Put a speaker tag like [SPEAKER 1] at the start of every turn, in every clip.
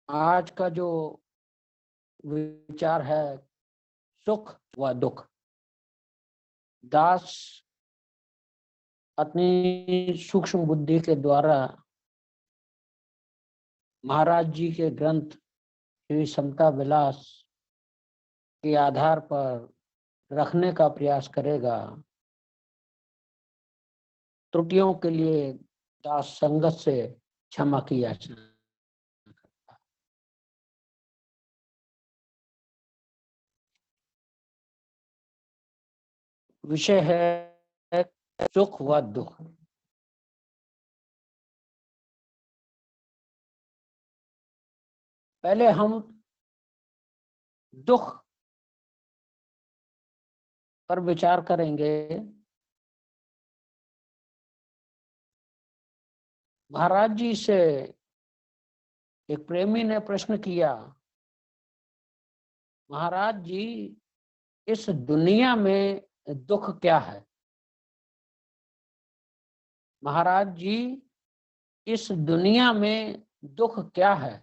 [SPEAKER 1] आज का जो विचार है सुख व दुख। दास अपनी सूक्ष्म बुद्धि के द्वारा महाराज जी के ग्रंथ श्री समता विलास के आधार पर रखने का प्रयास करेगा। त्रुटियों के लिए दास संगत से क्षमा की याचना। विषय है सुख व दुख। पहले हम दुख पर विचार करेंगे। महाराज जी से एक प्रेमी ने प्रश्न किया, महाराज जी इस दुनिया में दुख क्या है? महाराज जी इस दुनिया में दुख क्या है?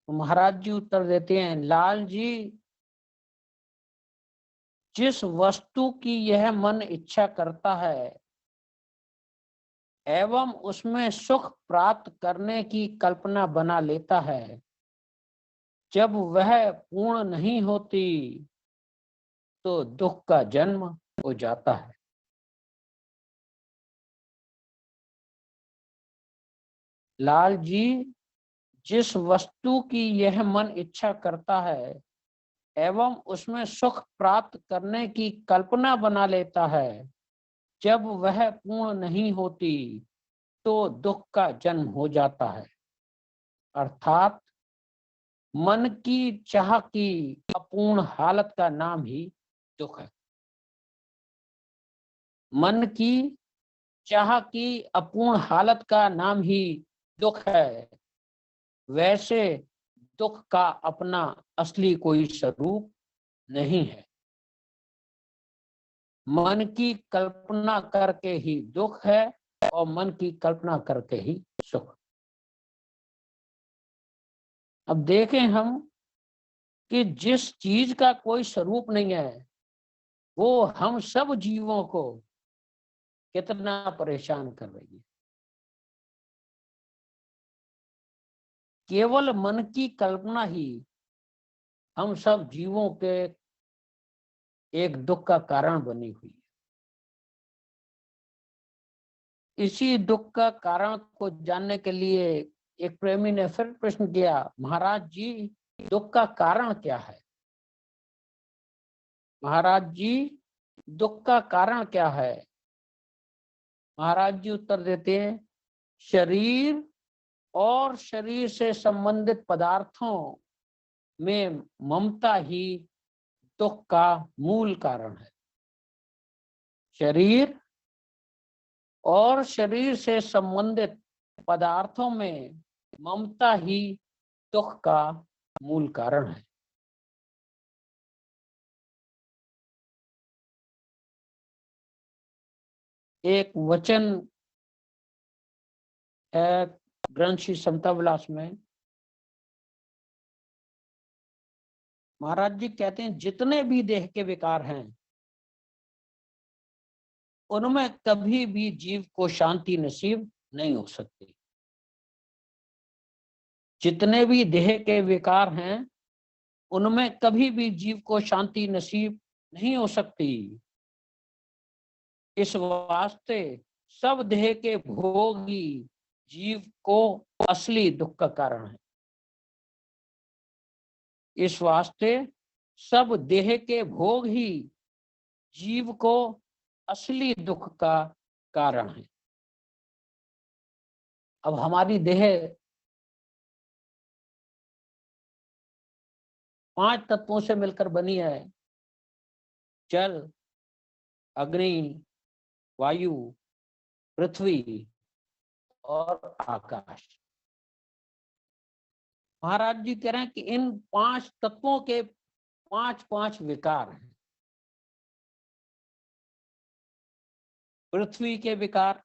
[SPEAKER 1] तो महाराज जी उत्तर देते हैं, लाल जी जिस वस्तु की यह मन इच्छा करता है एवं उसमें सुख प्राप्त करने की कल्पना बना लेता है, जब वह पूर्ण नहीं होती तो दुख का जन्म हो जाता है। लाल जी जिस वस्तु की यह मन इच्छा करता है एवं उसमें सुख प्राप्त करने की कल्पना बना लेता है, जब वह पूर्ण नहीं होती तो दुख का जन्म हो जाता है। अर्थात मन की चाह की अपूर्ण हालत का नाम ही दुख है। मन की चाह की अपूर्ण हालत का नाम ही दुख है। वैसे दुख का अपना असली कोई स्वरूप नहीं है। मन की कल्पना करके ही दुख है और मन की कल्पना करके ही सुख। अब देखें हम कि जिस चीज का कोई स्वरूप नहीं है वो हम सब जीवों को कितना परेशान कर रही है। केवल मन की कल्पना ही हम सब जीवों के एक दुख का कारण बनी हुई है। इसी दुख का कारण को जानने के लिए एक प्रेमी ने फिर प्रश्न किया, महाराज जी दुख का कारण क्या है? महाराज जी दुख का कारण क्या है? महाराज जी उत्तर देते हैं, शरीर और शरीर से संबंधित पदार्थों में ममता ही दुख का मूल कारण है। शरीर और शरीर से संबंधित पदार्थों में ममता ही दुख का मूल कारण है। एक वचन है ग्रंथ श्री समता विलास में, महाराज जी कहते हैं जितने भी देह के विकार हैं उनमें कभी भी जीव को शांति नसीब नहीं हो सकती। जितने भी देह के विकार हैं उनमें कभी भी जीव को शांति नसीब नहीं हो सकती। इस वास्ते सब देह के भोग ही जीव को असली दुख का कारण है। इस वास्ते सब देह के भोग ही जीव को असली दुख का कारण है। अब हमारी देह 5 तत्वों से मिलकर बनी है, जल, अग्नि, वायु, पृथ्वी और आकाश। महाराज जी कह रहे हैं कि इन 5 तत्वों के 5 विकार हैं। पृथ्वी के विकार,